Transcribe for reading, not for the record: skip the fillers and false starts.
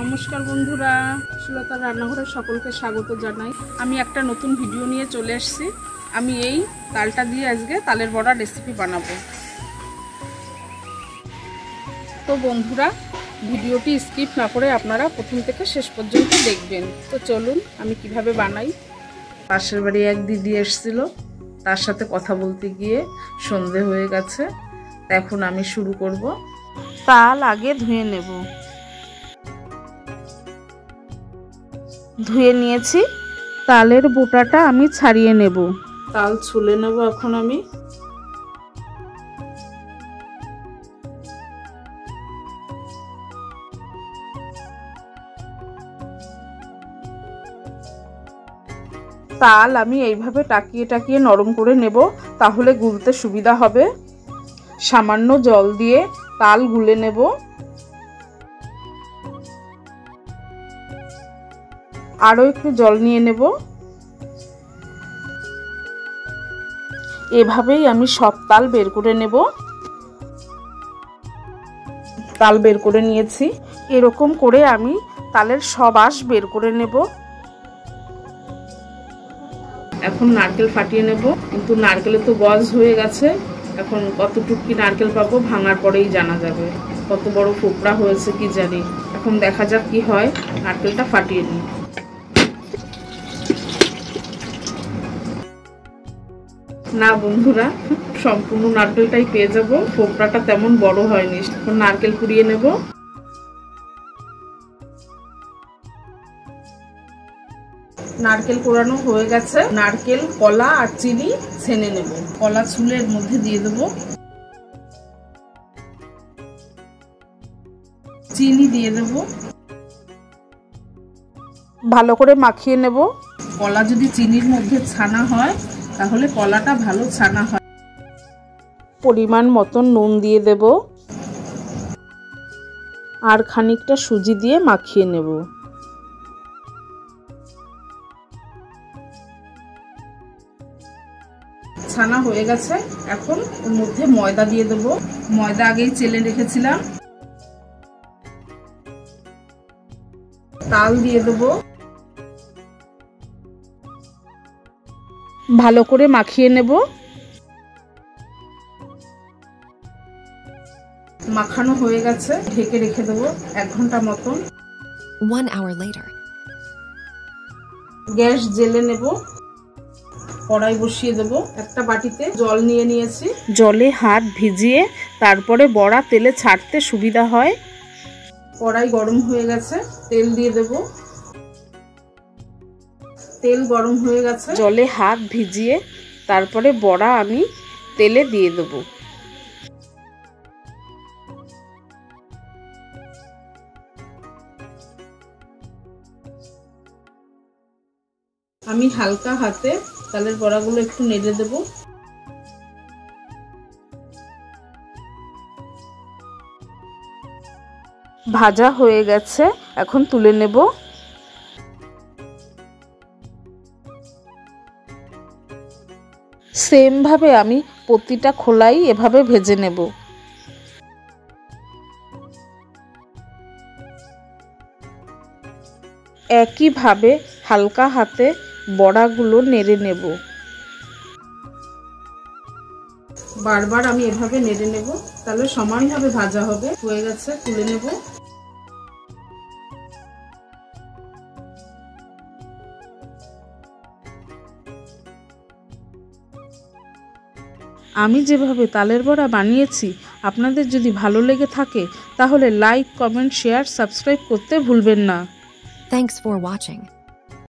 নমস্কার বন্ধুরা, সুলতার রান্নাঘরে সকলকে স্বাগত জানাই। আমি একটা নতুন ভিডিও নিয়ে চলে এসেছি। আমি এই তালটা দিয়ে আজকে তালের বড়া রেসিপি বানাবো। তো বন্ধুরা, ভিডিওটি স্কিপ না করে আপনারা প্রথম থেকে শেষ পর্যন্ত দেখবেন। তো চলুন আমি কিভাবে বানাই। পাশের বাড়ি এক দিদি এসেছিল, তার সাথে কথা বলতে গিয়ে সন্ধে হয়ে গেছে। এখন আমি শুরু করব। তাল আগে ধুয়ে নেব। ধুয়ে নিয়েছি। তালের বোটাটা আমি ছাড়িয়ে নেব। তাল ছুলে নেব এখন আমি। তাল আমি এইভাবে টাকিয়ে টাকিয়ে নরম করে নেব, তাহলে গুলতে সুবিধা হবে। সামান্য জল দিয়ে তাল গুলে নেব। আরও একটু জল নিয়ে নেব। এভাবেই আমি সব তাল বের করে নেব। তাল বের করে নিয়েছি। এরকম করে আমি তালের সব আঁশ বের করে নেব। এখন নারকেল ফাটিয়ে নেব, কিন্তু নারকেলে তো গজ হয়ে গেছে। এখন কতটুকু কি নারকেল পাবো ভাঙার পরেই জানা যাবে। কত বড় ফোকরা হয়েছে কি জানি। এখন দেখা যাক কি হয়। নারকেলটা ফাটিয়ে নিই। না বন্ধুরা, সম্পূর্ণ নারকেলটাই পেয়ে যাব। ফোকরাটা তেমন বড় হয়নি। এখন নারকেল কুড়িয়ে নেব। নারকেল কোড়ানো হয়ে গেছে। নারকেল, কলা আর চিনি ছেনে নেব। কলা ছুলের মধ্যে দিয়ে দেব। চিনি দিয়ে দেব। ভালো করে মাখিয়ে নেব। কলা যদি চিনির মধ্যে ছানা হয় তাহলে কলাটা ভালো ছানা হয়। পরিমাণ মতন নুন দিয়ে দেব আর খানিকটা সুজি দিয়ে মাখিয়ে নেব। ছানা হয়ে গেছে। এখন ওর মধ্যে ময়দা দিয়ে দেব। ময়দা আগেই চেলে রেখেছিলাম। তাল দিয়ে দেব। ভালো করে মাখিয়ে নেব। মাখানো হয়ে গেছে। ঢেকে রেখে দেব 1 ঘন্টা মতন। 1 hour later. গ্যাস জ্বেলে নেব। কড়াই বসিয়ে দেব। একটা বাটিতে জল নিয়ে নিয়েছি। জলে হাত ভিজিয়ে তারপরে বড়া তেলে ছাড়তে সুবিধা হয়। কড়াই গরম হয়ে গেছে। তেল দিয়ে দেব। তেল গরম হয়ে গেছে। জলে হাত ভিজিয়ে তারপরে বড়া আমি তেলে দিয়ে দেব। আমি হালকা হাতে তালের বড়াগুলো একটু নেড়ে দেব। ভাজা হয়ে গেছে। এখন তুলে নেব। সেম ভাবে আমি প্রতিটা খোলাই এভাবে ভেজে নেব। একইভাবে হালকা হাতে বড়াগুলো নেড়ে নেব। বারবার আমি এভাবে নেড়ে নেব, তাহলে সমানভাবে ভাজা হবে। হয়ে গেছে, তুলে নেব। আমি যেভাবে তালের বড়া বানিয়েছি আপনাদের যদি ভালো লেগে থাকে তাহলে লাইক, কমেন্ট, শেয়ার, সাবস্ক্রাইব করতে ভুলবেন না। Thanks for watching.